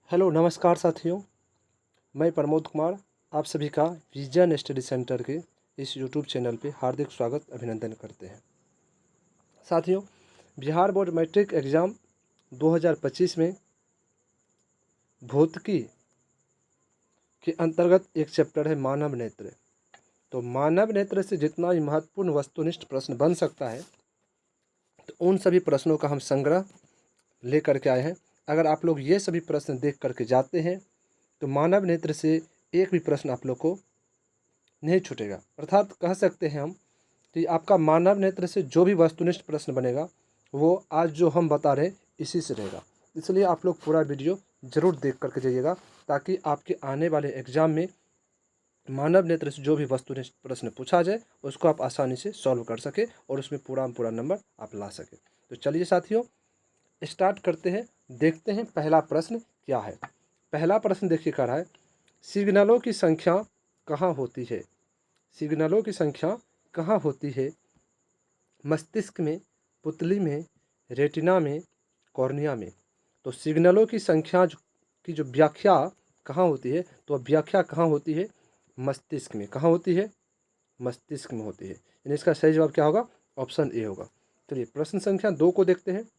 Hello नमस्कार साथियों, मैं प्रमोद कुमार आप सभी का विजन स्टडी सेंटर के इस यूट्यूब चैनल पे हार्दिक स्वागत अभिनंदन करते हैं। साथियों, बिहार बोर्ड मैट्रिक एग्ज़ाम 2025 में भौतिकी के अंतर्गत एक चैप्टर है मानव नेत्र। तो मानव नेत्र से जितना भी महत्वपूर्ण वस्तुनिष्ठ प्रश्न बन सकता है, तो उन सभी प्रश्नों का हम संग्रह लेकर के आए हैं। अगर आप लोग ये सभी प्रश्न देख करके जाते हैं तो मानव नेत्र से एक भी प्रश्न आप लोग को नहीं छूटेगा। अर्थात कह सकते हैं हम कि आपका मानव नेत्र से जो भी वस्तुनिष्ठ प्रश्न बनेगा वो आज जो हम बता रहे हैं इसी से रहेगा। इसलिए आप लोग पूरा वीडियो ज़रूर देख करके जाइएगा ताकि आपके आने वाले एग्ज़ाम में मानव नेत्र से जो भी वस्तुनिष्ठ प्रश्न पूछा जाए उसको आप आसानी से सॉल्व कर सके और उसमें पूरा नंबर आप ला सके। तो चलिए साथियों, स्टार्ट करते हैं। देखते हैं पहला प्रश्न क्या है। पहला प्रश्न देखिए कर रहा है, सिग्नलों की संख्या कहाँ होती है? सिग्नलों की संख्या कहाँ होती है? मस्तिष्क में, पुतली में, रेटिना में, कॉर्निया में। तो सिग्नलों की संख्या की जो व्याख्या कहाँ होती है, तो व्याख्या कहाँ होती है? मस्तिष्क में। कहाँ होती है? मस्तिष्क में होती है। यानी इसका सही जवाब क्या होगा? ऑप्शन ए होगा। चलिए प्रश्न संख्या 2 को देखते हैं।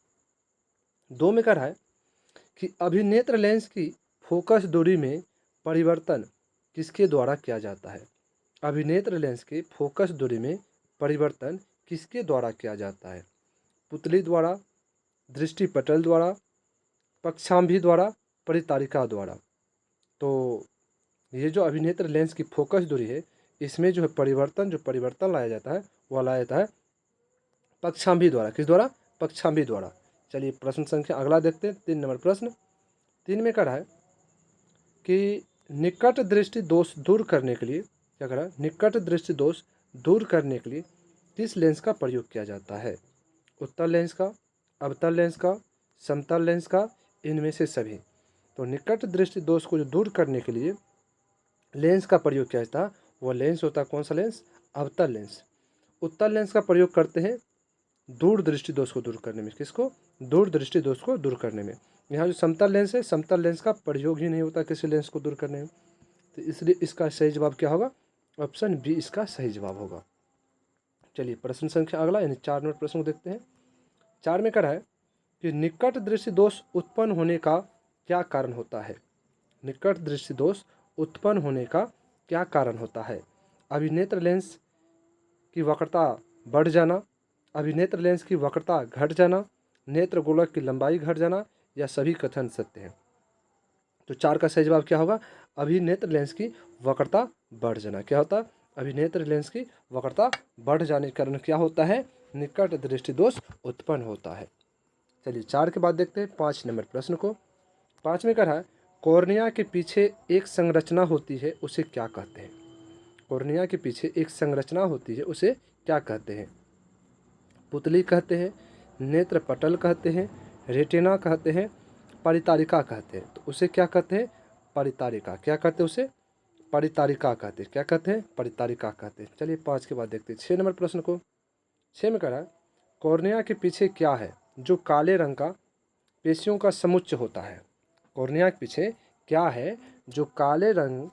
2 में कह रहा है कि अभिनेत्र लेंस की फोकस दूरी में परिवर्तन किसके द्वारा किया जाता है? अभिनेत्र लेंस के फोकस दूरी में परिवर्तन किसके द्वारा किया जाता है? पुतली द्वारा, दृष्टिपटल द्वारा, पक्षांभी द्वारा, परितारिका द्वारा। तो ये जो अभिनेत्र लेंस की फोकस दूरी है इसमें जो है परिवर्तन लाया जाता है वह लाया जाता है पक्षांभी द्वारा। किस द्वारा? पक्षांभी द्वारा। चलिए प्रश्न संख्या अगला देखते हैं। 3 नंबर प्रश्न। 3 में कह रहा है कि निकट दृष्टि दोष दूर करने के लिए क्या करा? निकट दृष्टि दोष दूर करने के लिए किस लेंस का प्रयोग किया जाता है? उत्तल लेंस का, अवतल लेंस का, समतल लेंस का, इनमें से सभी। तो निकट दृष्टि दोष को जो दूर करने के लिए लेंस का प्रयोग किया जाता है वो लेंस होता है कौन सा लेंस? अवतल लेंस। उत्तल लेंस का प्रयोग करते हैं दूर दृष्टि दोष को दूर करने में। किसको? दूर दृष्टि दोष को दूर करने में। यहाँ जो समतल लेंस है, समतल लेंस का प्रयोग ही नहीं होता किसी लेंस को दूर करने में। तो इसलिए इसका सही जवाब क्या होगा? ऑप्शन बी इसका सही जवाब होगा। चलिए प्रश्न संख्या अगला यानी 4 नंबर प्रश्न को देखते हैं। 4 में कह रहा है कि निकट दृष्टि दोष उत्पन्न होने का क्या कारण होता है? निकट दृष्टि दोष उत्पन्न होने का क्या कारण होता है? अभिनेत्र लेंस की वक्रता बढ़ जाना, अभिनेत्र लेंस की वक्रता घट जाना, नेत्र गोलक की लंबाई घट जाना, या सभी कथन सत्य हैं। तो 4 का सही जवाब क्या होगा? अभिनेत्र लेंस की वक्रता बढ़ जाना। क्या होता है? अभिनेत्र लेंस की वक्रता बढ़ जाने के कारण क्या होता है? निकट दृष्टि दोष उत्पन्न होता है। चलिए 4 के बाद देखते हैं 5 नंबर प्रश्न को। 5 में कह रहा है कॉर्निया के पीछे एक संरचना होती है उसे क्या कहते हैं? कॉर्निया के पीछे एक संरचना होती है उसे क्या कहते हैं? पुतली कहते हैं, नेत्र पटल कहते हैं, रेटिना कहते हैं, परितारिका कहते हैं। तो उसे क्या कहते हैं? परितारिका। क्या कहते हैं उसे? परितारिका कहते हैं। क्या कहते हैं? परितारिका कहते हैं। चलिए 5 के बाद देखते हैं 6 नंबर प्रश्न को। 6 में कह रहा है कॉर्निया के पीछे क्या है जो काले रंग का पेशियों का समुच्चय होता है? कॉर्निया के पीछे क्या है जो काले रंग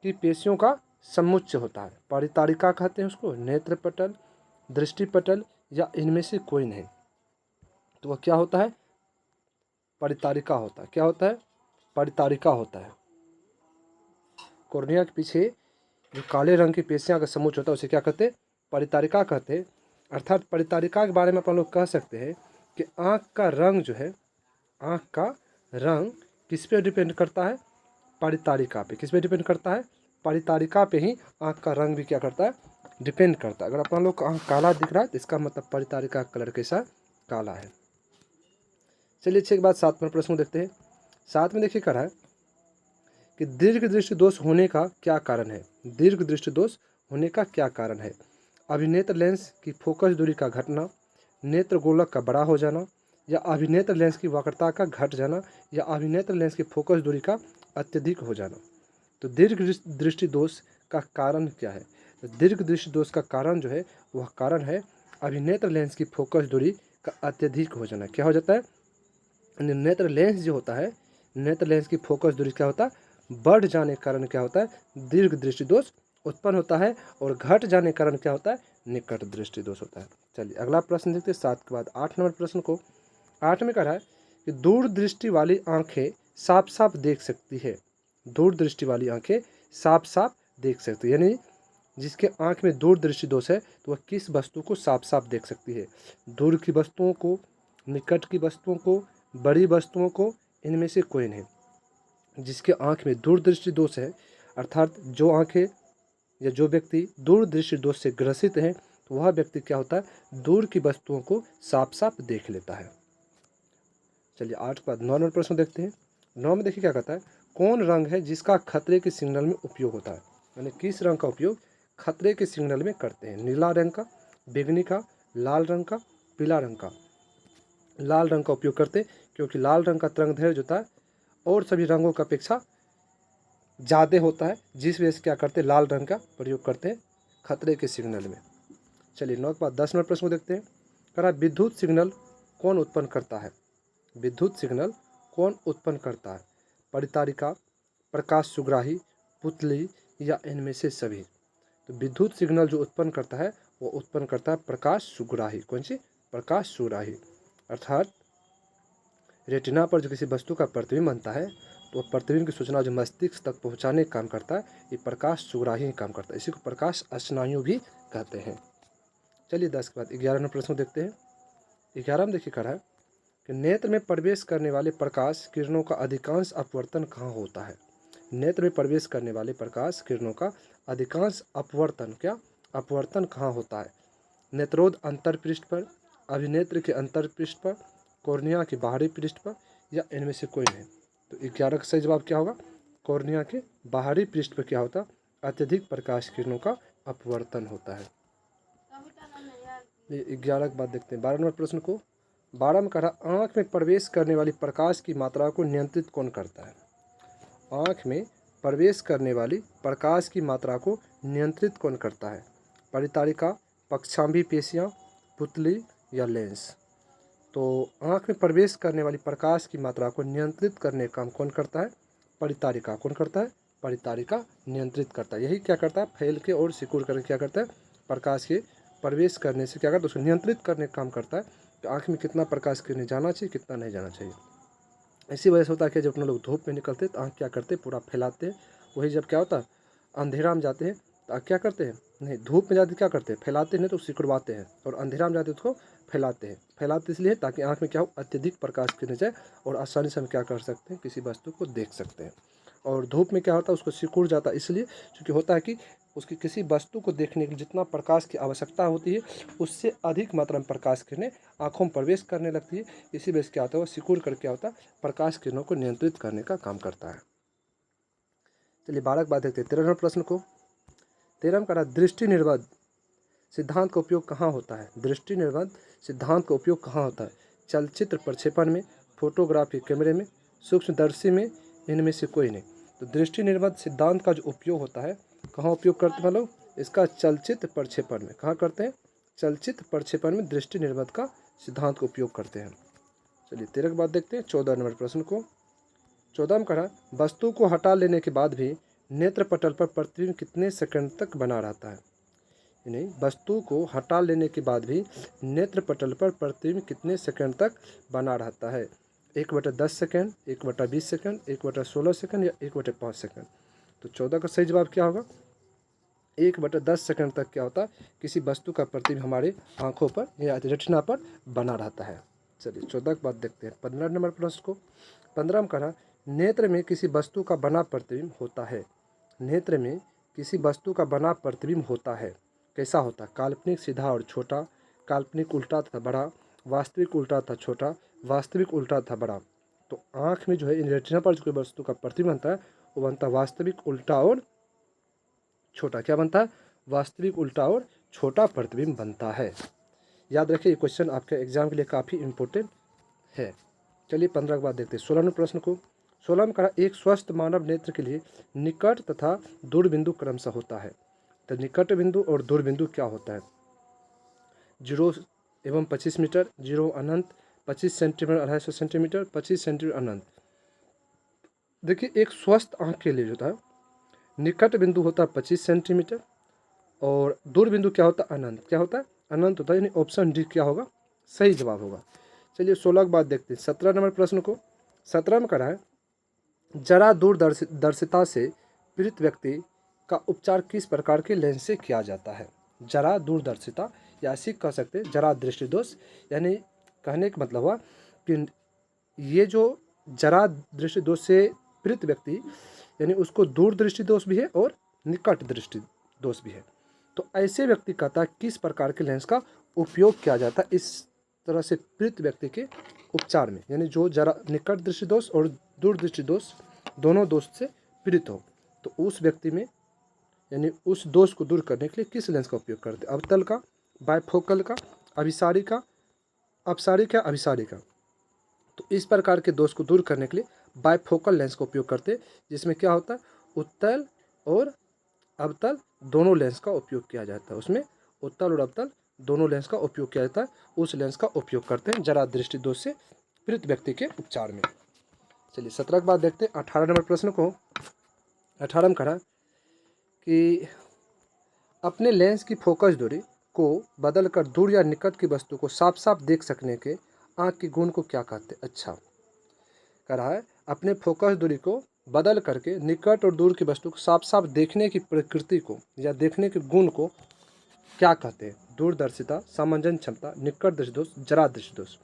की पेशियों का समुच्चय होता है? परितारिका कहते हैं उसको, नेत्र पटल, दृष्टिपटल, या इनमें से कोई नहीं। तो वह क्या होता है? परितारिका होता है। क्या होता है? परितारिका होता है। कॉर्निया के पीछे जो काले रंग की पेशियां का समूह होता है उसे क्या कहते हैं? परितारिका कहते हैं। अर्थात परितारिका के बारे में अपन लोग कह सकते हैं कि आँख का रंग जो है, आँख का रंग किस पे डिपेंड करता है? परितारिका पे। किस पे डिपेंड करता है? परितारिका पे ही आँख का रंग भी क्या करता है? डिपेंड करता है। अगर अपन लोग का आँख काला दिख रहा है तो इसका मतलब परितारिका कलर कैसा? काला है। चलिए 6 के बाद 7 नंबर प्रश्न देखते हैं। 7 में देखिए कह रहा है कि दीर्घ दृष्टि दोष होने का क्या कारण है? दीर्घ दृष्टि दोष होने का क्या कारण है? अभिनेत्र लेंस की फोकस दूरी का घटना, नेत्र गोलक का बड़ा हो जाना, या अभिनेत्र लेंस की वक्रता का घट जाना, या अभिनेत्र लेंस की फोकस दूरी का अत्यधिक हो जाना। तो दीर्घ दृष्टि दोष का कारण क्या है? तो दीर्घ दृष्टि दोष का कारण जो है वह कारण है अभिनेत्र लेंस की फोकस दूरी का अत्यधिक हो जाना। क्या हो जाता है? नेत्र लेंस जो होता है नेत्र लेंस की फोकस दूरी क्या होता है, बढ़ जाने के कारण क्या होता है, दीर्घ दृष्टि दोष उत्पन्न होता है, और घट जाने के कारण क्या होता है, निकट दृष्टि दोष होता है। चलिए अगला प्रश्न देखते हैं 7 के बाद 8 नंबर प्रश्न को। 8 में कह रहा है कि दूर दृष्टि वाली आंखें साफ साफ देख सकती है। दूर दृष्टि वाली आंखें साफ साफ देख सकती है, यानी जिसके आंख में दूर दृष्टि दोष है तो वह किस वस्तु को साफ साफ देख सकती है, दूर की वस्तुओं को, निकट की वस्तुओं को, बड़ी वस्तुओं को, इनमें से कोई नहीं। जिसके आंख में दूर दृष्टि दोष है, अर्थात जो आंखें या जो व्यक्ति दूर दृष्टि दोष से ग्रसित है, तो वह व्यक्ति क्या होता है, दूर की वस्तुओं को साफ साफ देख लेता है। चलिए 8 के बाद 9 नंबर प्रश्न देखते हैं। 9 में देखिए क्या कहता है, कौन रंग है जिसका खतरे के सिग्नल में उपयोग होता है, यानी किस रंग का उपयोग खतरे के सिग्नल में करते हैं। नीला रंग का, बैंगनी का, लाल रंग का, पीला रंग का। लाल रंग का उपयोग करते क्योंकि लाल रंग का तरंगदैर्घ्य होता है और सभी रंगों की अपेक्षा ज़्यादा होता है, जिस वजह से क्या करते हैं, लाल रंग का प्रयोग करते हैं खतरे के सिग्नल में। चलिए 9 के बाद 10 नंबर प्रश्न को देखते हैं। कह रहा है विद्युत सिग्नल कौन उत्पन्न करता है, विद्युत सिग्नल कौन उत्पन्न करता है, परितारिका, प्रकाश सुग्राही, पुतली या इनमें से सभी। तो विद्युत सिग्नल जो उत्पन्न करता है वो उत्पन्न करता है प्रकाश सुग्राही। कौन सी, प्रकाश सुग्राही। अर्थात रेटिना पर जो किसी वस्तु का प्रतिबिंब बनता है तो वह प्रतिबिंब की सूचना जो मस्तिष्क तक पहुंचाने का काम करता है, ये प्रकाश सुग्राही काम करता है। इसी को प्रकाश स्नायु भी कहते हैं। चलिए 10 के बाद 11 नंबर प्रश्न देखते हैं। 11 में देखिए कह रहा है कि नेत्र में प्रवेश करने वाले प्रकाश किरणों का अधिकांश अपवर्तन कहाँ होता है। नेत्र में प्रवेश करने वाले प्रकाश किरणों का अधिकांश अपवर्तन, क्या अपवर्तन कहाँ होता है, नेत्रोद अंतरपृष्ठ पर, अभिनेत्र के अंतरपृष्ठ पर, कॉर्निया के बाहरी पृष्ठ पर, या इनमें से कोई नहीं। तो 11 का सही जवाब क्या होगा, कॉर्निया के बाहरी पृष्ठ पर क्या होता है, अत्यधिक प्रकाश किरणों का अपवर्तन होता है। 11 के बाद देखते हैं 12 नंबर प्रश्न को। 12 में कह रहा आँख में प्रवेश करने वाली प्रकाश की मात्रा को नियंत्रित कौन करता है। आँख में प्रवेश करने वाली प्रकाश की मात्रा को नियंत्रित कौन करता है, परितारिका, पक्षांबी पेशियाँ, पुतली या लेंस। तो आँख में प्रवेश करने वाली प्रकाश की मात्रा को नियंत्रित करने का काम कौन करता है, परितारिका। कौन करता है, परितारिका नियंत्रित करता है। यही क्या करता है, फैल के और सिकुड़ करके क्या करता है, प्रकाश के प्रवेश करने से क्या करता है, उसको नियंत्रित करने का काम करता है। तो आँख में कितना प्रकाश किरणें जाना चाहिए, कितना नहीं जाना चाहिए। इसी वजह से होता है कि जब अपने लोग धूप में निकलते हैं तो आँख क्या करते हैं, पूरा फैलाते हैं। वही जब क्या होता है, अंधेरा में जाते हैं तो आँख क्या करते हैं, नहीं धूप में जाते क्या करते हैं, फैलाते हैं, तो सिकुड़वाते हैं, और अंधेरा में जाते हैं उसको फैलाते हैं। फैलाते इसलिए ताकि आँख में क्या हो, अत्यधिक प्रकाश किरणें जाए और आसानी से हम क्या कर सकते हैं, किसी वस्तु को देख सकते हैं। और धूप में क्या होता है, उसको सिकुड़ जाता है, इसलिए क्योंकि होता है कि उसकी किसी वस्तु को देखने के लिए जितना प्रकाश की आवश्यकता होती है उससे अधिक मात्रा में प्रकाश किरणें आँखों में प्रवेश करने लगती है। इसी वजह से क्या होता है, वो सिकुड़ कर क्या होता है, प्रकाश किरणों को नियंत्रित करने का काम करता है। चलिए 12 की बात देखते हैं 13 नंबर प्रश्न को। 13 में कह रहा दृष्टि निर्बंध सिद्धांत का उपयोग कहाँ होता है, दृष्टि निर्बंध सिद्धांत का उपयोग कहाँ होता है, चलचित्र प्रक्षेपण में, फोटोग्राफी कैमरे में, सूक्ष्मदर्शी में, इनमें से कोई नहीं। तो दृष्टि निर्बंध सिद्धांत का जो उपयोग होता है कहाँ उपयोग करते हैं लोग, इसका चलचित्र प्रक्षेपण में। कहाँ करते हैं, चलचित्र प्रक्षेपण में दृष्टि निर्बंध का सिद्धांत का उपयोग करते हैं। चलिए 13 के बाद देखते हैं 14 नंबर प्रश्न को। 14 में कहा वस्तु को हटा लेने के बाद भी नेत्र पटल पर प्रतिबिंब कितने सेकंड तक बना रहता है, यानी वस्तु को हटा लेने के बाद भी नेत्र पटल पर प्रतिबिंब कितने सेकंड तक बना रहता है, 1/10 सेकंड, 1/20 सेकंड, 1/16 सेकंड या 1/5 सेकंड। तो 14 का सही जवाब क्या होगा, 1/10 सेकंड तक क्या होता है, किसी वस्तु का प्रतिबिंब हमारे आँखों पर या रेटिना पर बना रहता है। चलिए 14 के बाद देखते हैं 15 नंबर प्रश्न को। 15 में कहा नेत्र में किसी वस्तु का बना प्रतिबिंब होता है, नेत्र में किसी वस्तु का बना प्रतिबिंब होता है, कैसा होता है, काल्पनिक सीधा और छोटा, काल्पनिक उल्टा तथा बड़ा, वास्तविक उल्टा तथा छोटा, वास्तविक उल्टा तथा बड़ा। तो आँख में जो है इन रेटिना पर जो कोई वस्तु का प्रतिबिंब बनता है वो बनता है वास्तविक उल्टा और छोटा। क्या बनता है, वास्तविक उल्टा और छोटा प्रतिबिंब बनता है। याद रखिए ये क्वेश्चन आपके एग्जाम के लिए काफ़ी इंपॉर्टेंट है। चलिए 15 के बाद देखते हैं 16 नंबर प्रश्न को। 16 में कहा एक स्वस्थ मानव नेत्र के लिए निकट तथा दूर बिंदु क्रमशः होता है। तो निकट बिंदु और दूर बिंदु क्या होता है, 0 एवं 25 मीटर, 0 अनंत, 25 सेंटीमीटर, 250 सेंटीमीटर, 25 सेंटीमीटर अनंत। देखिए एक स्वस्थ आँख के लिए जो होता है निकट बिंदु होता है 25 सेंटीमीटर और दूर बिंदु क्या होता है अनंत, क्या होता है अनंत होता है, यानी ऑप्शन डी क्या होगा सही जवाब होगा। चलिए 16 के बाद देखते हैं 17 नंबर प्रश्न को। 17 में करा है जरा दूरदर्शिता से पीड़ित व्यक्ति का उपचार किस प्रकार के लेंस से किया जाता है। जरा दूरदर्शिता या ऐसी कह सकते हैं जरा दृष्टिदोष, यानी कहने का मतलब हुआ कि ये जो जरा दृष्टि दोष से पीड़ित व्यक्ति यानी उसको दूर दृष्टि दोष भी है और निकट दृष्टि दोष भी है। तो ऐसे व्यक्ति कहता है किस प्रकार के लेंस का उपयोग किया जाता है इस तरह से पीड़ित व्यक्ति के उपचार में, यानी जो जरा निकट दृष्टि दोष और दूर दृष्टि दोष दोनों दोष से पीड़ित हो, तो उस व्यक्ति में यानी उस दोष को दूर करने के लिए किस लेंस का उपयोग करते हैं। अवतल का, बायफोकल का, अभिसारी का, अपसारिक या अभिसारी का। तो इस प्रकार के दोष को दूर करने के लिए बायफोकल लेंस का उपयोग करते हैं, जिसमें क्या होता है उत्तल और अवतल दोनों लेंस का उपयोग किया जाता है। उसमें उत्तल और अवतल दोनों लेंस का उपयोग किया जाता है, उस लेंस का उपयोग करते हैं जरा दृष्टि दोष से पीड़ित व्यक्ति के उपचार में। चलिए 17 के बाद देखते हैं 18 नंबर प्रश्न को। 18 में कहा कि अपने लेंस की फोकस दूरी को बदलकर दूर या निकट की वस्तु को साफ साफ देख सकने के आँख के गुण को क्या कहते हैं। अच्छा कह रहा है अपने फोकस दूरी को बदल करके निकट और दूर की वस्तु को साफ साफ देखने की प्रकृति को या देखने के गुण को क्या कहते हैं। दूरदर्शिता, सामंजन क्षमता, निकट दृष्टि दोष, जरा दृष्टि दोष।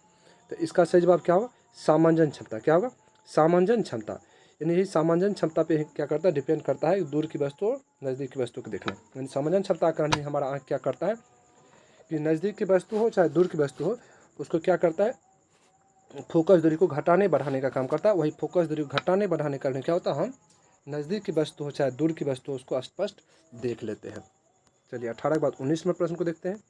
तो इसका सही जवाब क्या होगा सामंजन क्षमता। क्या होगा सामंजन क्षमता, यानी यही सामंजन क्षमता पे क्या करता है डिपेंड करता है दूर की वस्तु और नज़दीक की वस्तु को देखना। यानी सामंजन क्षमता का नहीं हमारा आँख क्या करता है कि नज़दीक की वस्तु हो चाहे दूर की वस्तु हो उसको क्या करता है फोकस दूरी को घटाने बढ़ाने का काम करता है। वही फोकस दूरी को घटाने बढ़ाने का क्या होता है हम नज़दीक की वस्तु हो चाहे दूर की वस्तु हो उसको स्पष्ट देख लेते हैं। चलिए 18 के बाद 19 नंबर प्रश्न को देखते हैं।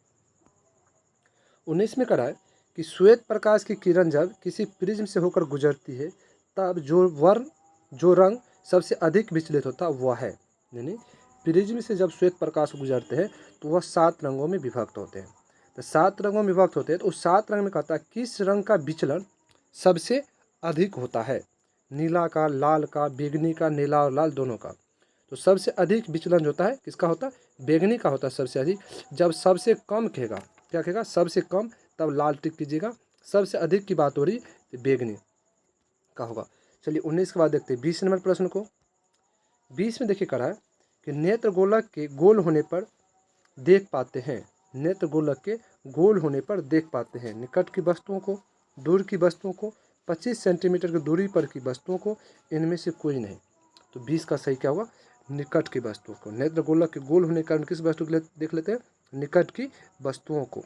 19 में करा है कि श्वेत प्रकाश की किरण जब किसी प्रिज्म से होकर गुजरती है तब जो रंग सबसे अधिक विचलित होता है वह है, यानी प्रिज्म से जब श्वेत प्रकाश गुजरते हैं तो वह 7 रंगों में विभक्त होते हैं। तो 7 रंगों में विभक्त होते हैं तो उस 7 रंग में कहता है किस रंग का विचलन सबसे अधिक होता है। नीला का, लाल का, बैंगनी का, नीला और लाल दोनों का। तो सबसे अधिक विचलन होता है किसका होता है बैंगनी का होता है सबसे अधिक। जब सबसे कम कहेगा क्या कहेगा सबसे कम तब लाल टिक कीजिएगा, सबसे अधिक की बात हो रही तो बैंगनी का होगा। चलिए 19 के बाद देखते हैं 20 नंबर प्रश्न को। 20 में देखिए करा है कि नेत्र गोलक के गोल होने पर देख पाते हैं, नेत्र गोलक के गोल होने पर देख पाते हैं निकट की वस्तुओं को, दूर की वस्तुओं को, 25 सेंटीमीटर की दूरी पर की वस्तुओं को, इनमें से कोई नहीं। तो 20 का सही क्या होगा निकट की वस्तुओं को। नेत्र गोलक के गोल होने के कारण किस वस्तु को देख लेते हैं निकट की वस्तुओं को,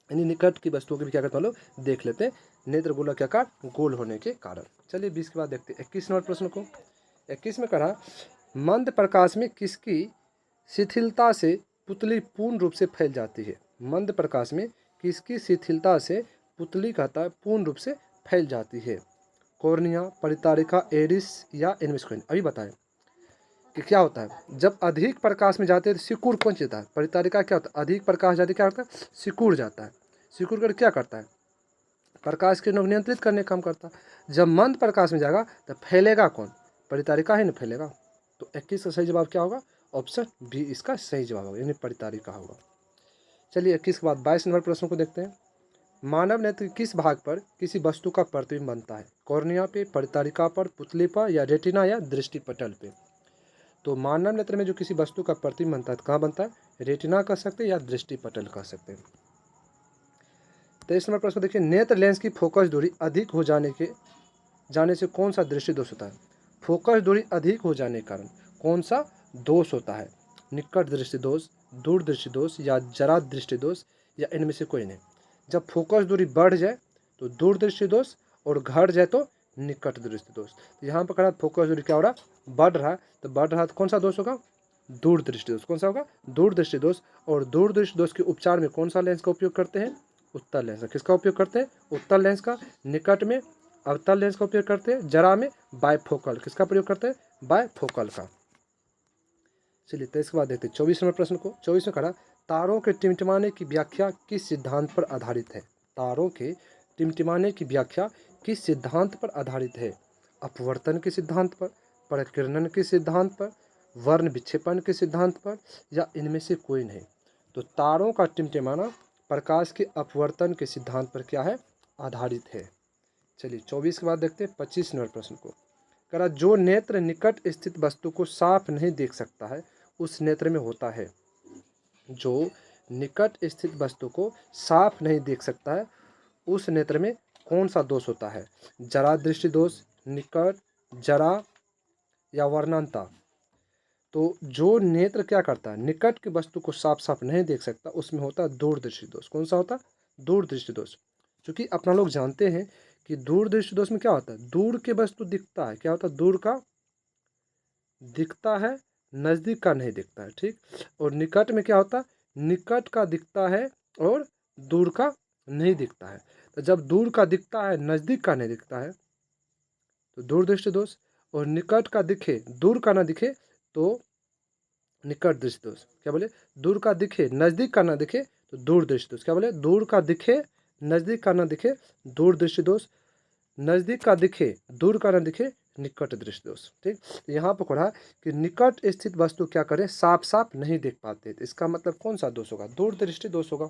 यानी निकट की वस्तुओं को भी क्या करते हैं लोग देख लेते हैं नेत्र गोलक के आकार गोल होने के कारण। चलिए 20 के बाद देखते हैं 21 नंबर प्रश्न को। 21 में कहा मंद प्रकाश में किसकी शिथिलता से पुतली पूर्ण रूप से फैल जाती है। मंद प्रकाश में किसकी शिथिलता से पुतली कहता है पूर्ण रूप से फैल जाती है। कॉर्निया, परितारिका, एरिस या इनमें अभी बताएं कि क्या होता है जब अधिक प्रकाश में जाते हैं तो सिकुड़ कौन जाता है। परितारिका क्या होता है अधिक प्रकाश जाते क्या होता है सिकुड़ जाता है। सिकुड़ कर क्या करता है प्रकाश किरणों को नियंत्रित करने का काम करता है। जब मंद प्रकाश में जाएगा तो फैलेगा कौन परितारिका ही नहीं फैलेगा। तो 21 का सही जवाब क्या होगा ऑप्शन बी इसका सही जवाब होगा, यानी परितारिका होगा। चलिए 21 के बाद 22 नंबर प्रश्न को देखते हैं। मानव नेत्र के किस भाग पर किसी वस्तु का प्रतिबिंब बनता है। कॉर्निया पे, परितारिका पर, पुतली पर या रेटिना या दृष्टिपटल पे। तो मानव नेत्र में जो किसी वस्तु का प्रतिबिंब बनता है तो कहाँ बनता है रेटिना कह सकते हैं या दृष्टिपटल कह सकते हैं। 23 नंबर प्रश्न देखिए नेत्र लेंस की फोकस दूरी अधिक हो जाने से कौन सा दृष्टि दोष होता है। फोकस दूरी अधिक हो जाने के कारण कौन सा दोष होता है। निकट दृष्टि दोष, दूर दृष्टि दोष या जरा दृष्टि दोष या इनमें से कोई नहीं। जब फोकस दूरी बढ़ जाए तो दूर दृष्टि दोष और घट जाए तो निकट दृष्टि दोष। तो यहाँ पर कहा फोकस दूरी क्या हो रहा है बढ़ रहा है, तो बढ़ रहा है तो कौन सा दोष होगा दूर दृष्टि दोष। कौन सा होगा दूर दृष्टि दोष। और दूर दृष्टि दोष के उपचार में कौन सा लेंस का उपयोग करते हैं उत्तल लेंस। किसका उपयोग करते हैं उत्तल लेंस का। निकट में अवतल लेंस का उपयोग करते हैं, जरा में बायफोकल किसका प्रयोग करते हैं बायफोकल का। चलिए 23 के बाद देखते हैं 24 नंबर प्रश्न को। 24 में कहा तारों के टिमटिमाने की व्याख्या किस सिद्धांत पर आधारित है। तारों के टिमटिमाने की व्याख्या किस सिद्धांत पर आधारित है। अपवर्तन के सिद्धांत पर, परिकिरणन के सिद्धांत पर, वर्ण विक्षेपण के सिद्धांत पर, या इनमें से कोई नहीं। तो तारों का टिमटिमाना प्रकाश के अपवर्तन के सिद्धांत पर क्या है, आधारित है। चलिए 24 के बाद देखते हैं 25 नंबर प्रश्न को। करा जो नेत्र निकट स्थित वस्तु को साफ नहीं देख सकता है उस नेत्र में होता है। जो निकट स्थित वस्तु को साफ नहीं देख सकता है उस नेत्र में कौन सा दोष होता है, जरा दृष्टि दोष, निकट, जरा या वर्णांता। तो जो नेत्र क्या करता है, निकट की वस्तु को साफ साफ नहीं देख सकता, उसमें होता है दूरदृष्टि दोष। कौन सा होता है, दूरदृष्टि दोष। क्योंकि अपना लोग जानते हैं कि दूरदृष्टि दोष में क्या होता है, दूर के वस्तु दिखता है, क्या होता है, दूर का दिखता है, नज़दीक का नहीं दिखता है, ठीक। और निकट में क्या होता है, निकट का दिखता है और दूर का नहीं दिखता है। तो जब दूर का दिखता है, नज़दीक का नहीं दिखता है, तो दूरदृष्टि दोष। और निकट का दिखे, दूर का ना दिखे, तो निकट दृष्टि दोष। क्या बोले, दूर का दिखे, नज़दीक का ना दिखे, तो दूरदृष्टि दोष। क्या बोले, दूर का दिखे, नज़दीक का ना दिखे, दूरदृष्टि दोष। नज़दीक का दिखे, दूर का ना दिखे, निकट दृष्टि दोष, ठीक। तो यहाँ पर पढ़ा कि निकट स्थित वस्तु क्या करें, साफ साफ नहीं देख पाते, तो इसका मतलब कौन सा दोष होगा, दूरदृष्टि दोष होगा।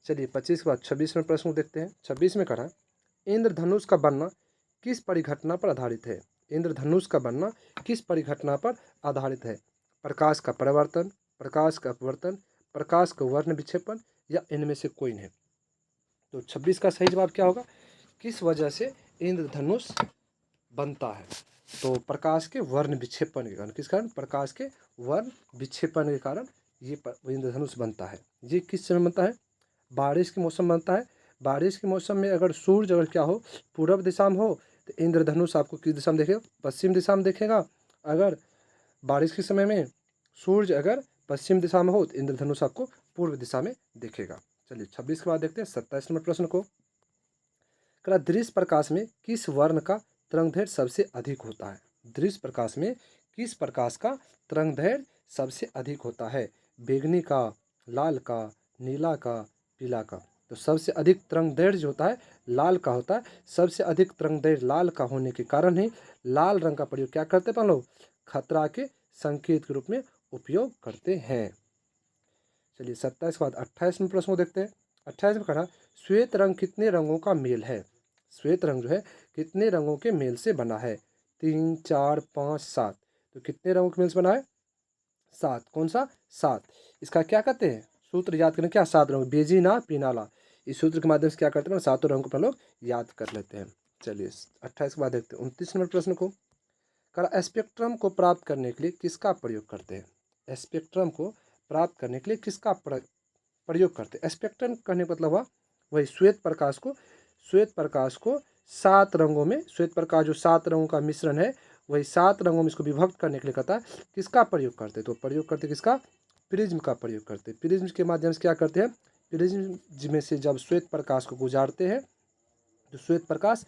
चलिए 25 के बाद 26 में प्रश्न देखते हैं। 26 में कहा इंद्रधनुष का बनना किस परिघटना पर आधारित है। इंद्रधनुष का बनना किस परिघटना पर आधारित है, प्रकाश का परिवर्तन, प्रकाश का अपवर्तन, प्रकाश का वर्ण विक्षेपण, या इनमें से कोई नहीं। तो 26 का सही जवाब क्या होगा, किस वजह से इंद्रधनुष बनता है, तो प्रकाश के वर्ण विक्षेपण के कारण। किस कारण, प्रकाश के वर्ण विक्षेपण के कारण ये इंद्रधनुष बनता है। ये किस समय बनता है, बारिश के मौसम बनता है। बारिश के मौसम में अगर सूर्य अगर क्या हो, पूर्व दिशा में हो, तो इंद्रधनुष आपको किस दिशा में देखेगा, पश्चिम दिशा में देखेगा। अगर बारिश के समय में सूर्य अगर पश्चिम दिशा में हो तो इंद्रधनुष आपको पूर्व दिशा में दिखेगा। चलिए 26 के बाद देखते हैं 27 नंबर प्रश्न को। दृश्य प्रकाश में किस वर्ण का तरंगदैर्घ्य सबसे अधिक होता है। दृश्य प्रकाश में किस प्रकाश का तरंगदैर्घ्य सबसे अधिक होता है, बैंगनी का, लाल का, नीला का, पीला का। तो सबसे अधिक तरंगदैर्घ्य जो होता है लाल का होता है। सबसे अधिक तरंगदैर्घ्य लाल का होने के कारण ही लाल रंग का प्रयोग क्या करते हैं लोग, खतरा के संकेत के रूप में उपयोग करते हैं। चलिए 27 के बाद 28 में प्रश्न को देखते हैं। 28 में कहा श्वेत रंग कितने रंगों का मेल है। श्वेत रंग जो है कितने रंगों के मेल से बना है, 3, 4, 5, 7। तो कितने रंगों के मेल से बना है, 7। कौन सा, 7। इसका क्या कहते हैं, सूत्र याद करें, क्या, 7 रंग, बेजी ना पीनाला। इस सूत्र के माध्यम से क्या करते हैं, 7 रंगों को लोग याद कर लेते हैं। चलिए 28 के बाद देखते हैं 29 नंबर प्रश्न को। कहा स्पेक्ट्रम को प्राप्त करने के लिए किसका प्रयोग करते हैं। स्पेक्ट्रम को प्राप्त करने के लिए किसका प्रयोग करते हैं। स्पेक्ट्रम करने का मतलब हुआ वही श्वेत प्रकाश को, श्वेत प्रकाश को 7 रंगों में, श्वेत प्रकाश जो 7 रंगों का मिश्रण है, वही 7 रंगों में इसको विभक्त करने के लिए कहता है किसका प्रयोग करते, तो प्रयोग करते किसका, प्रिज्म का प्रयोग करते। प्रिज्म के माध्यम से क्या करते हैं, प्रिज्म में से जब श्वेत प्रकाश को गुजारते हैं तो श्वेत प्रकाश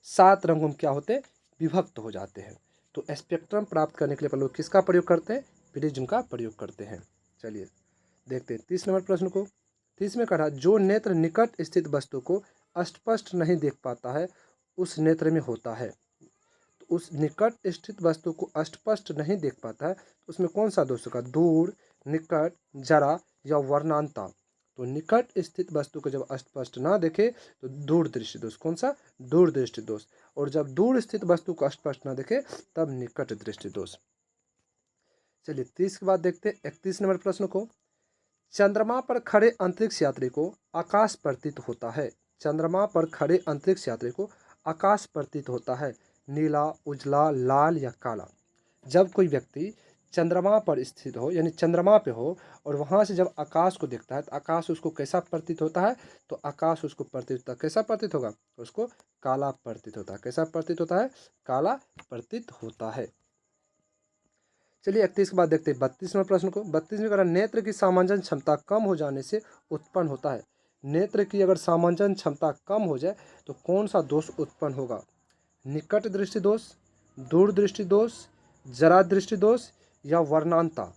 7 रंगों में क्या होते हैं, विभक्त हो जाते हैं। तो स्पेक्ट्रम प्राप्त करने के लिए लोग किसका प्रयोग करते हैं, प्रिज्म का प्रयोग करते हैं। चलिए देखते हैं 30 नंबर प्रश्न को। 30 में कहा जो नेत्र निकट स्थित वस्तु को स्पष्ट नहीं देख पाता है उस नेत्र में होता है। तो उस निकट स्थित वस्तु को स्पष्ट नहीं देख पाता है तो उसमें कौन सा दोष होगा, दूर, निकट, जरा या वर्णांता। तो निकट स्थित वस्तु को जब स्पष्ट ना देखे तो दूर दृष्टि दोष। कौन सा, दूर दृष्टि दोष। और जब दूर स्थित वस्तु को स्पष्ट ना देखे तब निकट दृष्टि दोष। चलिए 30 के बाद देखते हैं 31 नंबर प्रश्न को। चंद्रमा पर खड़े अंतरिक्ष यात्री को आकाश प्रतीत होता है। चंद्रमा पर खड़े अंतरिक्ष यात्री को आकाश प्रतीत होता है, नीला, उजला, लाल या काला। जब कोई व्यक्ति चंद्रमा पर स्थित हो, यानी चंद्रमा पे हो, और वहाँ से जब आकाश को देखता है तो आकाश उसको कैसा प्रतीत होता है, तो आकाश उसको प्रतीत होता है, कैसा प्रतीत होगा, उसको काला प्रतीत होता है। कैसा प्रतीत होता है, काला प्रतीत होता है। चलिए 31 के बाद देखते हैं 32वें प्रश्न को। 32 में कह रहा नेत्र की सामंजन क्षमता कम हो जाने से उत्पन्न होता है। नेत्र की अगर सामंजन क्षमता कम हो जाए तो कौन सा दोष उत्पन्न होगा, निकट दृष्टि दोष, दूर दृष्टि दोष, जरा दृष्टि दोष या वर्णांता।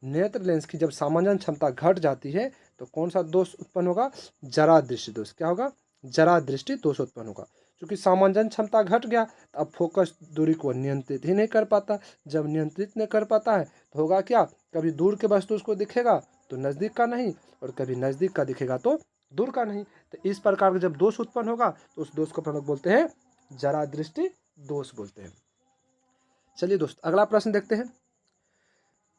नेत्र लेंस की जब सामंजन क्षमता घट जाती है तो कौन सा दोष उत्पन्न होगा, जरा दृष्टि दोष। क्या होगा, जरा दृष्टि दोष उत्पन्न होगा। क्योंकि सामंजन क्षमता घट गया तो अब फोकस दूरी को नियंत्रित ही नहीं कर पाता। जब नियंत्रित नहीं कर पाता है तो होगा क्या, कभी दूर के वस्तु उसको दिखेगा तो नज़दीक का नहीं, और कभी नज़दीक का दिखेगा तो दूर का नहीं। तो इस प्रकार का जब दोष उत्पन्न होगा तो उस दोष को हम लोग बोलते हैं जरा दृष्टि दोष बोलते हैं। चलिए दोस्त, अगला प्रश्न देखते हैं।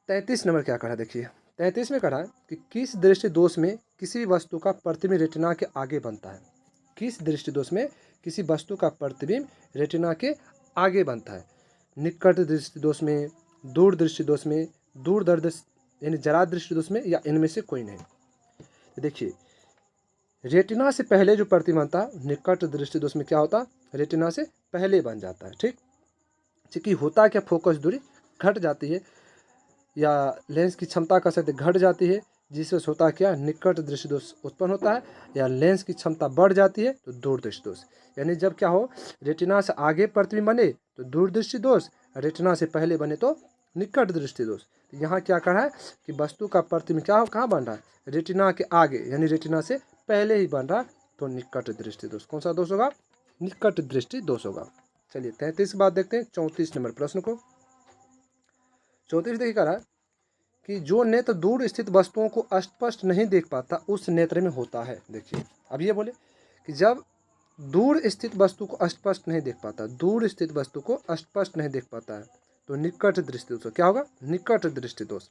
33 नंबर क्या कहा, देखिए 33 में कहा कि किस दृष्टि दोष में किसी वस्तु का प्रतिबिंब रेटिना के आगे बनता है। किस दृष्टि दोष में किसी वस्तु का प्रतिबिंब रेटिना के आगे बनता है। निकट दृष्टि दोष में, दूर दृष्टि दोष में, दूर दृष्टि यानी जरा दृष्टि दोष में, या इनमें से कोई नहीं। तो देखिए रेटिना से पहले जो प्रतिबिंब बनता है निकट दृष्टि दोष में क्या होता, रेटिना से पहले बन जाता है। ठीक, क्योंकि होता क्या, फोकस दूरी घट जाती है या लेंस की क्षमता का सकते घट जाती है, जिससे होता क्या, निकट दृष्टि दोष उत्पन्न होता है, या लेंस की क्षमता बढ़ जाती है तो दूरदृष्टि दोष। यानी जब क्या हो, रेटिना से आगे प्रतिबिंब बने तो दूरदृष्टि दोष, रेटिना से पहले बने तो निकट दृष्टि दोष। तो यहाँ क्या कहा है कि वस्तु का प्रतिबिंब क्या हो, कहाँ बन रहा है, रेटिना के आगे, यानी रेटिना से पहले ही बन रहा है तो निकट दृष्टि दोष। कौन सा दोष होगा, निकट दृष्टि दोष होगा। चलिए 33 बात देखते हैं 34 नंबर प्रश्न को। 34 देखिए कह रहा है कि जो नेत्र दूर स्थित वस्तुओं को स्पष्ट नहीं देख पाता उस नेत्र में होता है। देखिए अब ये बोले कि जब दूर स्थित वस्तु को स्पष्ट नहीं देख पाता, दूर स्थित वस्तु को स्पष्ट नहीं देख पाता है तो निकट दृष्टि दोष। क्या होगा, निकट दृष्टि दोष।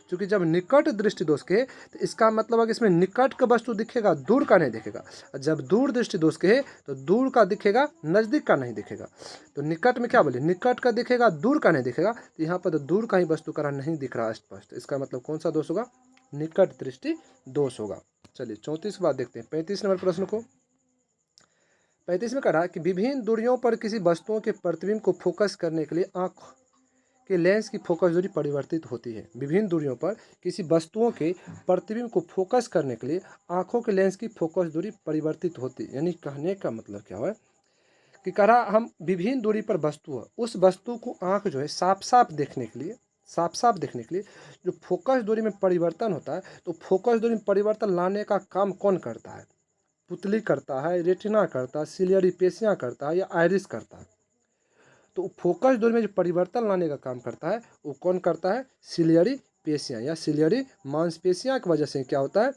क्योंकि जब निकट दृष्टि दोष के तो इसका मतलब है कि इसमें निकट का वस्तु दिखेगा, दूर का नहीं दिखेगा। जब दूर दृष्टि दोष के तो दूर का दिखेगा, नज़दीक का नहीं दिखेगा। तो निकट में क्या बोले, निकट का दिखेगा, दूर का नहीं दिखेगा। तो यहाँ पर तो दूर का ही वस्तु का नहीं दिख रहा स्पष्ट, इसका मतलब कौन सा दोष होगा, निकट दृष्टि दोष होगा। चलिए 34 के बाद देखते हैं 35 नंबर प्रश्न को। 35 में कह रहा है कि विभिन्न दूरियों पर किसी वस्तुओं के प्रतिबिंब को फोकस करने के लिए आँख के लेंस की फोकस दूरी परिवर्तित होती है। विभिन्न दूरियों पर किसी वस्तुओं के प्रतिबिंब को फोकस करने के लिए आँखों के लेंस की फोकस दूरी परिवर्तित होती है। यानी कहने का मतलब क्या है कि कह रहा हम विभिन्न दूरी पर वस्तु है, उस वस्तु को आँख जो है साफ साफ देखने के लिए, साफ साफ देखने के लिए जो फोकस दूरी में परिवर्तन होता है, तो फोकस दूरी में परिवर्तन लाने का काम कौन करता है, पुतली करता है, रेटिना करता है, सिलियरी पेशियाँ करता है, या आइरिस करता है। तो फोकस दूरी में जो परिवर्तन लाने का काम करता है वो कौन करता है, सिलियरी पेशियाँ या सिलियरी मांसपेशियाँ की वजह से क्या होता है,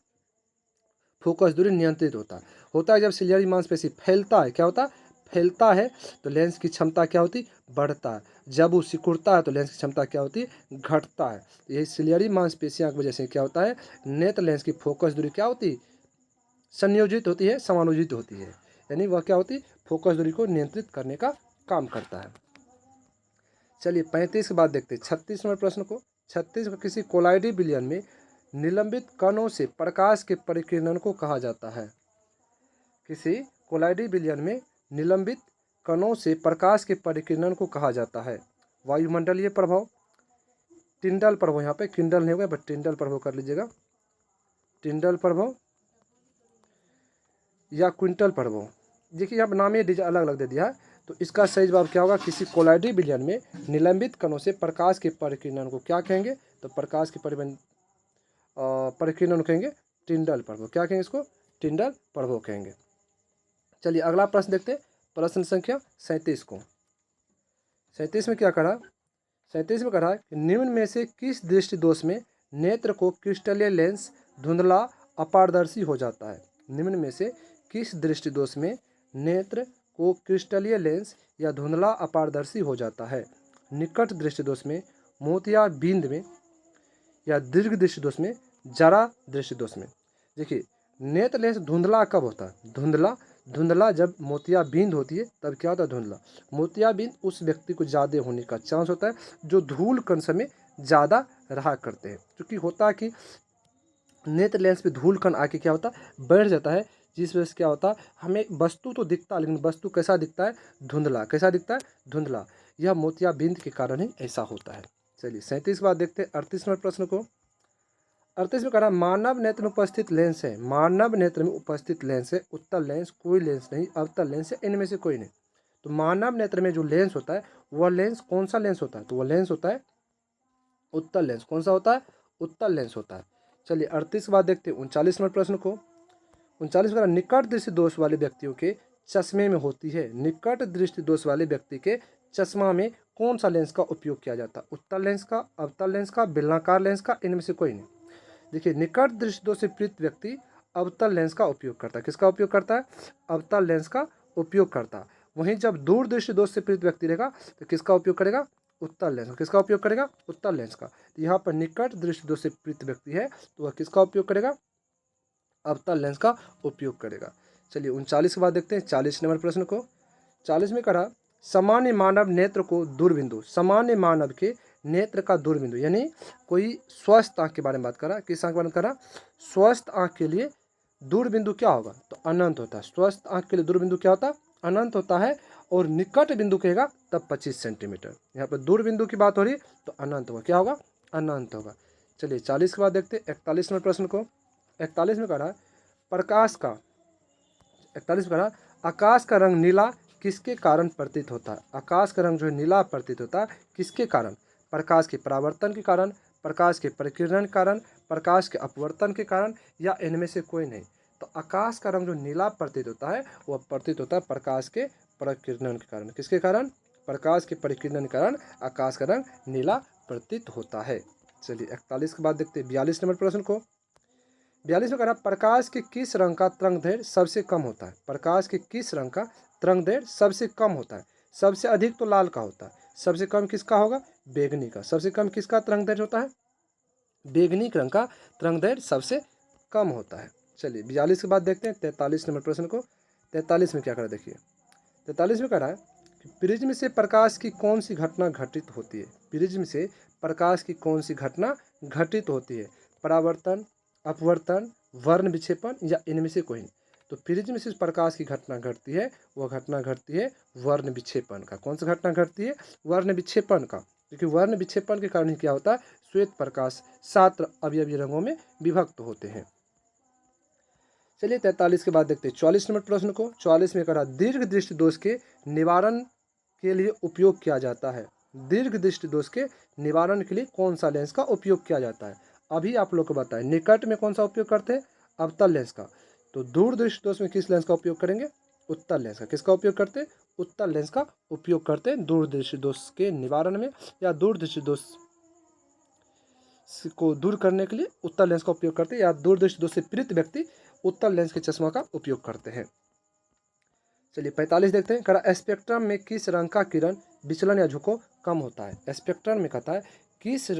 फोकस दूरी नियंत्रित होता है। जब सिलियरी मांसपेशी फैलता है, क्या होता है, फैलता है तो लेंस की क्षमता क्या होती, बढ़ता है। जब वो सिकुड़ता है तो लेंस की क्षमता क्या होती, घटता है। यही सिलियरी मांसपेशियाँ की वजह से क्या होता है, नेत्र लेंस की फोकस दूरी क्या होती, संयोजित होती है, समानुजित होती है। यानी वह क्या होती, फोकस दूरी को नियंत्रित करने का काम करता है। चलिए 35 के बाद देखते हैं 36 नंबर प्रश्न को। 36 में किसी कोलाइडी विलयन में निलंबित कणों से प्रकाश के परिकिरणन को कहा जाता है। किसी कोलाइडी विलयन में निलंबित कणों से प्रकाश के परिकिरणन को कहा जाता है। वायुमंडलीय प्रभाव, टिंडल प्रभाव, यहाँ पे किंडल नहीं होगा बट टिंडल प्रभाव कर लीजिएगा, टिंडल प्रभाव या क्विंटल प्रभाव। देखिए यहाँ नाम ये अलग अलग दे दिया है, तो इसका सही जवाब क्या होगा, किसी कोलाइडी विलयन में निलंबित कणों से प्रकाश के परिकिरणन को क्या कहेंगे, तो प्रकाश के परिकिरणन कहेंगे टिंडल प्रभाव। क्या कहेंगे इसको, टिंडल प्रभाव कहेंगे। चलिए अगला प्रश्न देखते हैं, प्रश्न संख्या 37 को। 37 में क्या करा, 37 में कहा कि निम्न में से किस दृष्टि दोष में नेत्र को क्रिस्टलीय लेंस धुंधला अपारदर्शी हो जाता है। निम्न में से किस दृष्टि दोष में नेत्र को क्रिस्टलीय लेंस या धुंधला अपारदर्शी हो जाता है। निकट दृष्टि दोष में, मोतियाबिंद में, या दीर्घ दृष्टि दोष में, जरा दृष्टि दोष में। देखिए नेत्र लेंस धुंधला कब होता है, धुंधला जब मोतियाबिंद होती है तब क्या होता है, धुंधला। मोतियाबिंद उस व्यक्ति को ज़्यादा होने का चांस होता है जो धूल कण समय ज़्यादा रहा करते हैं। क्योंकि होता है कि नेत्र लेंस पे धूल कण आके क्या होता है, बढ़ जाता है, जिस वजह से क्या होता है, हमें वस्तु तो दिखता है लेकिन वस्तु कैसा दिखता है, धुंधला। कैसा दिखता है, धुंधला। यह मोतियाबिंद के कारण ही ऐसा होता है। चलिए 37 के बाद देखते हैं 38 नंबर प्रश्न को। 38 में कह रहा मानव नेत्र में उपस्थित लेंस है, मानव नेत्र में उपस्थित लेंस है, उत्तल लेंस, कोई लेंस नहीं, अवतल लेंस है, इनमें से कोई नहीं। तो मानव नेत्र में जो लेंस होता है वह लेंस कौन सा लेंस होता है, तो वह लेंस होता है उत्तल लेंस। कौन सा होता है, उत्तल लेंस होता है। चलिए 38 के बाद देखते हैं 39 नंबर प्रश्न को। 39 में निकट दृष्टि दोष वाले व्यक्तियों के चश्मे में होती है। निकट दृष्टि दोष वाले व्यक्ति के चश्मा में कौन सा लेंस का उपयोग किया जाता है? उत्तल लेंस का, अवतल लेंस का, बेलनाकार लेंस का, इनमें से कोई नहीं। देखिए, निकट दृष्टि दोष से पीड़ित व्यक्ति अवतल लेंस का उपयोग करता है। किसका उपयोग करता है? अवतल लेंस का उपयोग करता है। वहीं जब दूर दृष्टि दोष से पीड़ित व्यक्ति रहेगा तो किसका उपयोग करेगा? उत्तल लेंस का। किसका उपयोग करेगा? उत्तल लेंस का। तो यहाँ पर निकट दृष्टि दोष से पीड़ित व्यक्ति है तो वह किसका उपयोग करेगा? अवतल लेंस का उपयोग करेगा। चलिए 39 के बाद देखते हैं 40 नंबर प्रश्न को। 40 में कहा सामान्य मानव नेत्र को दूरबिंदु, सामान्य मानव के नेत्र का दूरबिंदु, यानी कोई स्वस्थ आंख के बारे में बात करा। किस आंख के बारे में करा? स्वस्थ आंख के लिए दूरबिंदु क्या होगा? तो अनंत होता है। स्वस्थ आंख के लिए दूरबिंदु क्या होता है? अनंत होता है। और निकट बिंदु कहेगा तब 25 सेंटीमीटर। यहाँ पर दूरबिंदु की बात हो रही तो अनंत होगा। क्या होगा? अनंत होगा। चलिए 40 के बाद देखते हैं 41 नंबर प्रश्न को। 41 में कहा प्रकाश का, 41 में कहा आकाश का रंग नीला किसके कारण प्रतीत होता है? आकाश का रंग जो है नीला प्रतीत होता है किसके कारण? प्रकाश के परावर्तन के कारण, प्रकाश के परिकिरण के कारण, प्रकाश के अपवर्तन के कारण, या इनमें से कोई नहीं। तो आकाश का रंग जो नीला प्रतीत होता है वह प्रतीत होता है प्रकाश के परिकिरण के कारण। किसके कारण? प्रकाश के परिकिरण के कारण आकाश का रंग नीला प्रतीत होता है। चलिए 41 के बाद देखते हैं 42 नंबर प्रश्न को। 42 में कहा प्रकाश के किस रंग का तरंगदैर्घ्य सबसे कम होता है? प्रकाश के किस रंग का तरंगदैर्घ्य सबसे कम होता है? सबसे अधिक तो लाल का होता है, सबसे कम किसका होगा? बैंगनी का। सबसे कम किसका तरंगदैर्घ्य होता है? बैंगनी रंग का तरंगदैर्घ्य सबसे कम होता है। चलिए 42 के बाद देखते हैं 43 नंबर प्रश्न को। 43 में क्या करा देखिए, 43 में कह रहा है कि प्रिज्म से प्रकाश की कौन सी घटना घटित होती है? प्रिज्म से प्रकाश की कौन सी घटना घटित होती है? परावर्तन, अपवर्तन, वर्ण विक्षेपण, या इनमें से कोई नहीं। तो प्रिज्म से प्रकाश की घटना घटती है, वह घटना घटती है वर्ण विक्षेपण का। कौन सी घटना घटती है? वर्ण विक्षेपण का। क्योंकि वर्ण विक्षेपण के कारण ही क्या होता है? श्वेत प्रकाश 7 अवयवी रंगों में विभक्त होते हैं। चलिए 43 के बाद देखते हैं 44 नंबर प्रश्न को। 44 में कहा दीर्घ दृष्टि दोष के निवारण के लिए उपयोग किया जाता है। दीर्घ दृष्टि दोष के निवारण के लिए कौन सा लेंस का उपयोग किया जाता है? अभी आप लोग को बताएं। निकट में कौन सा उपयोग करते हैं? अवतल लेंस का। तो दूर दृष्टि दोष में किस लेंस का उपयोग करेंगे? उत्तल लेंस का। किसका उपयोग करते हैं? उत्तल लेंस का उपयोग करते हैं दूर दृष्टि दोष के निवारण में, या दूर दृष्टि दोष को दूर करने के लिए उत्तल लेंस का उपयोग करते हैं, या दूर दृष्टि दोष से पीड़ित व्यक्ति उत्तल लेंस के चश्मा का उपयोग करते हैं। चलिए 45 देखते हैं। कहा स्पेक्ट्रम में किस रंग का किरण विचलन या झुकाव कम होता है? स्पेक्ट्रम में कहता है किस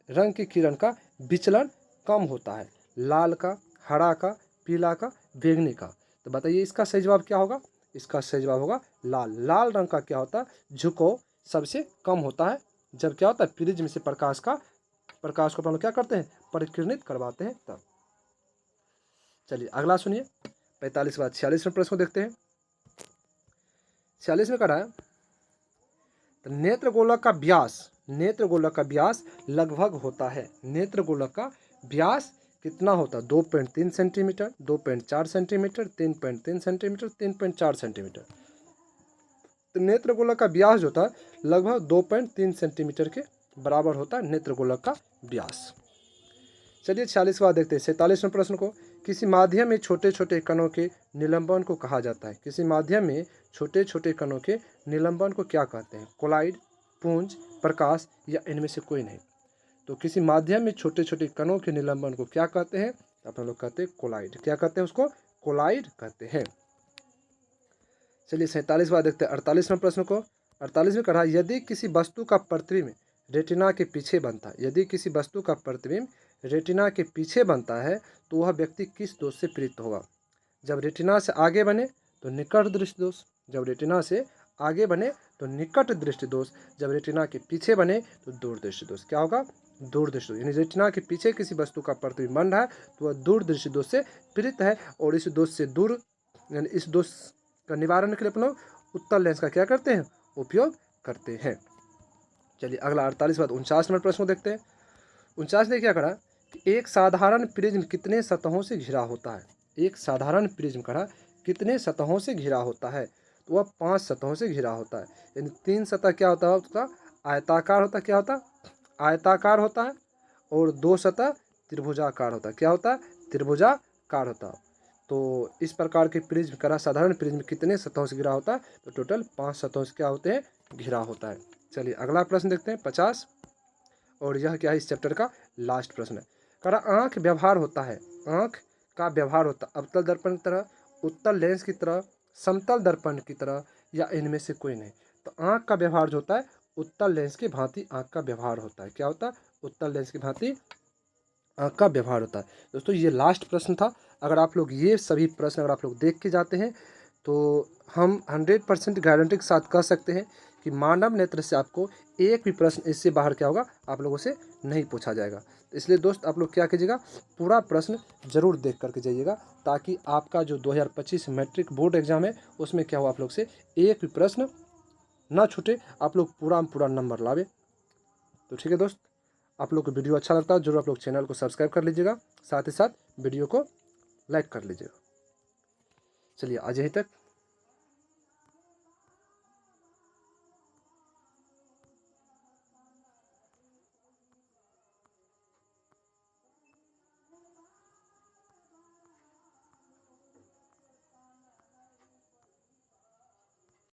रंग की किरण का विचलन कम होता है? लाल का, हरा का, पीला का, बैंगनी का। तो बताइए इसका सही जवाब क्या होगा? इसका सही जवाब होगा लाल। लाल रंग का क्या होता है? झुकाव सबसे कम होता है। जब क्या होता है? प्रिज्म से प्रकाश को अपन लोग क्या करते हैं? परिकिरणित करवाते हैं तब। चलिए अगला सुनिए 45 के बाद 46 प्रश्न को देखते हैं। 46 में कहा है तो नेत्र गोलक का व्यास लगभग होता है। नेत्र गोलक का व्यास कितना होता है? 2.3 सेंटीमीटर, 2.4 सेंटीमीटर, 3.3 सेंटीमीटर, 3.4 सेंटीमीटर। तो नेत्र गोलक का व्यास जो होता है लगभग 2.3 सेंटीमीटर के बराबर होता है नेत्र गोलक का व्यास। चलिए 46 बार देखते हैं 47वें प्रश्न को। किसी माध्यम में छोटे छोटे कणों के निलंबन को कहा जाता है। किसी माध्यम में छोटे छोटे कणों के निलंबन को क्या कहते हैं? कोलाइड, पुंज, प्रकाश, या इनमें से कोई नहीं। तो किसी माध्यम में छोटे छोटे कणों के निलंबन को क्या कहते हैं? अपन लोग कहते हैं कोलाइड। क्या कहते हैं उसको? कोलाइड कहते हैं। चलिए 47 बार देखते हैं 48वें प्रश्न को। 48 में कहा यदि किसी वस्तु का प्रतिबिंब रेटिना के पीछे बनता है, यदि किसी वस्तु का प्रतिबिंब रेटिना के पीछे बनता है तो वह व्यक्ति किस दोष से पीड़ित होगा? जब रेटिना से आगे बने तो निकट दृष्टि दोष, जब रेटिना से आगे बने तो निकट दृष्टि दोष, जब रेटिना के पीछे बने तो दूर दृष्टि दोष। क्या होगा? दूर दृष्टि दोष। यानी रेटिना के पीछे किसी वस्तु का प्रतिबिंब बन रहा है तो वह दूर दृष्टि दोष से पीड़ित है, और इस दोष से दूर, यानी इस दोष का निवारण के लिए अपन लोग उत्तल लेंस का क्या करते हैं? उपयोग करते हैं। चलिए अगला 48 बाद 49 नंबर प्रश्न को देखते हैं। 49 ने क्या करा कि एक साधारण प्रिज्म कितने सतहों से घिरा होता है? एक साधारण प्रिज्म करा कितने सतहों से घिरा होता है? तो वह 5 सतहों से घिरा होता है। यानी 3 सतह क्या होता है उसका? आयताकार होता है। क्या होता है? आयताकार होता है। और 2 सतह त्रिभुजाकार होता है। क्या होता है? त्रिभुजाकार होता है। तो इस प्रकार के प्रिज्म करा साधारण प्रिज्म कितने सतहों से घिरा होता है? तो टोटल 5 सतहों से क्या होते हैं? घिरा होता है। चलिए अगला प्रश्न देखते हैं 50, और यह क्या है? इस चैप्टर का लास्ट प्रश्न है। करा आँख व्यवहार होता है, आँख का व्यवहार होता है अवतल दर्पण की तरह, उत्तल लेंस की तरह, समतल दर्पण की तरह, या इनमें से कोई नहीं। तो आँख का व्यवहार जो होता है उत्तल लेंस की भांति आँख का व्यवहार होता है। क्या होता है? उत्तल लेंस की भांति आँख का व्यवहार होता है। दोस्तों ये लास्ट प्रश्न था। अगर आप लोग ये सभी प्रश्न अगर आप लोग देख के जाते हैं तो हम 100% गारंटी के साथ कह सकते हैं कि मानव नेत्र से आपको एक भी प्रश्न इससे बाहर क्या होगा? आप लोगों से नहीं पूछा जाएगा। तो इसलिए दोस्त आप लोग क्या कीजिएगा? पूरा प्रश्न जरूर देख करके जाइएगा, ताकि आपका जो 2025 मैट्रिक बोर्ड एग्जाम है उसमें क्या हो, आप लोग से एक भी प्रश्न ना छूटे, आप लोग पूरा पूरा नंबर लावे। तो ठीक है दोस्त, आप लोग को वीडियो अच्छा लगता है जरूर आप लोग चैनल को सब्सक्राइब कर लीजिएगा, साथ ही साथ वीडियो को लाइक कर लीजिएगा। चलिए आज यहीं तक।